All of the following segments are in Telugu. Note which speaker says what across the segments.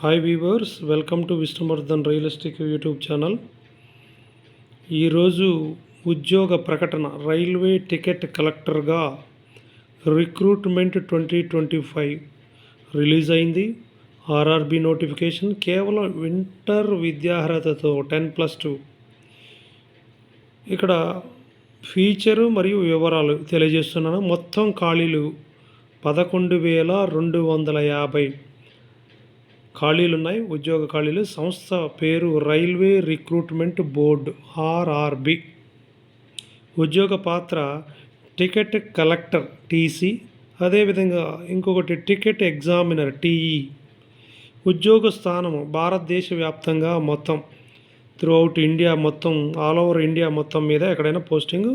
Speaker 1: Hi weavers, welcome to Vishnuvardhan realistic YouTube channel. ఈరోజు ఉద్యోగ ప్రకటన రైల్వే టికెట్ కలెక్టర్గా రిక్రూట్మెంట్ 2025 రిలీజ్ అయింది. ఆర్ఆర్బి నోటిఫికేషన్ కేవలం ఇంటర్ విద్యార్హతతో 10+2. ఇక్కడ ఫీచరు మరియు వివరాలు తెలియజేస్తున్నాను. మొత్తం ఖాళీలు 11,250 ఖాళీలు ఉన్నాయి. ఉద్యోగ ఖాళీలు. సంస్థ పేరు రైల్వే రిక్రూట్మెంట్ బోర్డు ఆర్ఆర్బి. ఉద్యోగ పాత్ర టికెట్ కలెక్టర్ టీసీ, అదేవిధంగా ఇంకొకటి టికెట్ ఎగ్జామినర్ టీఈ. ఉద్యోగ స్థానము భారతదేశ వ్యాప్తంగా మొత్తం త్రూఅవుట్ ఇండియా, మొత్తం ఆల్ ఓవర్ ఇండియా మొత్తం మీద ఎక్కడైనా పోస్టింగ్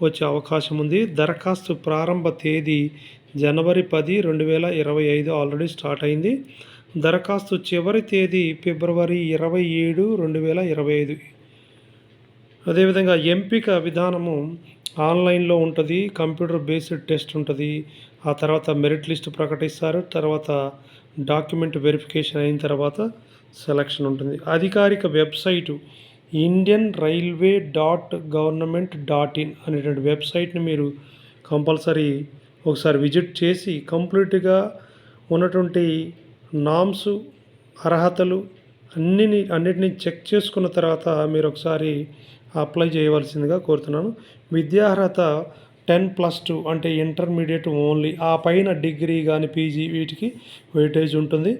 Speaker 1: వచ్చే అవకాశం ఉంది. దరఖాస్తు ప్రారంభ తేదీ జనవరి 10, 2025 ఆల్రెడీ స్టార్ట్ అయింది. దరఖాస్తు చివరి తేదీ ఫిబ్రవరి 27, 2025. అదేవిధంగా ఎంపిక విధానము ఆన్లైన్లో ఉంటుంది. కంప్యూటర్ బేస్డ్ టెస్ట్ ఉంటుంది. ఆ తర్వాత మెరిట్ లిస్ట్ ప్రకటిస్తారు. తర్వాత డాక్యుమెంట్ వెరిఫికేషన్ అయిన తర్వాత సెలక్షన్ ఉంటుంది. అధికారిక వెబ్సైటు indianrailway.government.in అనేటువంటి వెబ్సైట్ని మీరు కంపల్సరీ ఒకసారి విజిట్ చేసి కంప్లీట్గా ఉన్నటువంటి నామ్స్, అర్హతలు అన్నిటినీ చెక్ చేసుకున్న తర్వాత మీరు ఒకసారి అప్లై చేయవలసిందిగా కోరుతున్నాను. విద్యార్హత 10+2 అంటే ఇంటర్మీడియట్ ఓన్లీ. ఆ పైన డిగ్రీ కానీ పీజీ వీటికి వెయిటేజ్ ఉంటుంది.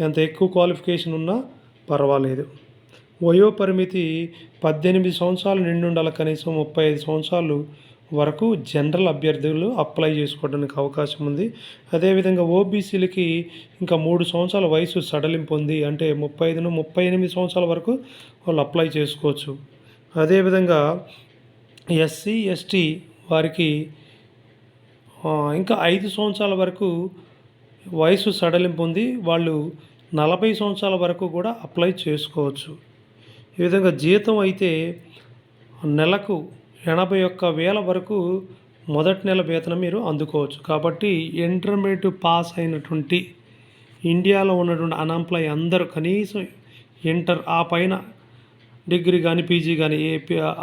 Speaker 1: ఎంత ఎక్కువ క్వాలిఫికేషన్ ఉన్నా పర్వాలేదు. వయోపరిమితి 18 సంవత్సరాలు నిండి ఉండాలి. కనీసం 35 సంవత్సరాలు వరకు జనరల్ అభ్యర్థులు అప్లై చేసుకోవడానికి అవకాశం ఉంది. అదేవిధంగా ఓబీసీలకి ఇంకా 3 సంవత్సరాల వయసు సడలింపు ఉంది. అంటే 35-38 సంవత్సరాల వరకు వాళ్ళు అప్లై చేసుకోవచ్చు. అదేవిధంగా ఎస్సీ, ఎస్టీ వారికి ఇంకా 5 సంవత్సరాల వరకు వయసు సడలింపు ఉంది. వాళ్ళు 40 సంవత్సరాల వరకు కూడా అప్లై చేసుకోవచ్చు. ఈ విధంగా జీతం అయితే నెలకు 81,000 వరకు మొదటి నెల వేతనం మీరు అందుకోవచ్చు. కాబట్టి ఇంటర్మీడియట్ పాస్ అయినటువంటి ఇండియాలో ఉన్నటువంటి అన్ఎంప్లాయ్ అందరూ కనీసం ఇంటర్ ఆ పైన డిగ్రీ కానీ పీజీ కానీ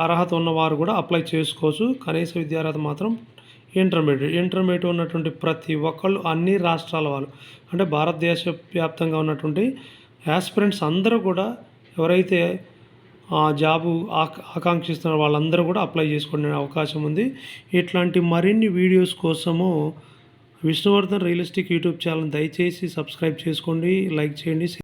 Speaker 1: అర్హత ఉన్నవారు కూడా అప్లై చేసుకోవచ్చు. కనీస విద్యార్హత మాత్రం ఇంటర్మీడియట్ ఉన్నటువంటి ప్రతి ఒక్కళ్ళు అన్ని రాష్ట్రాల వాళ్ళు, అంటే భారతదేశ వ్యాప్తంగా ఉన్నటువంటి యాస్పిరెంట్స్ అందరూ కూడా ఎవరైతే జాబు ఆకాంక్షిస్తున్న వాళ్ళందరూ కూడా అప్లై చేసుకునే అవకాశం ఉంది. ఇట్లాంటి మరిన్ని వీడియోస్ కోసము విష్ణువర్ధన్ రియలిస్టిక్ యూట్యూబ్ ఛానల్ దయచేసి సబ్స్క్రైబ్ చేసుకోండి, లైక్ చేయండి.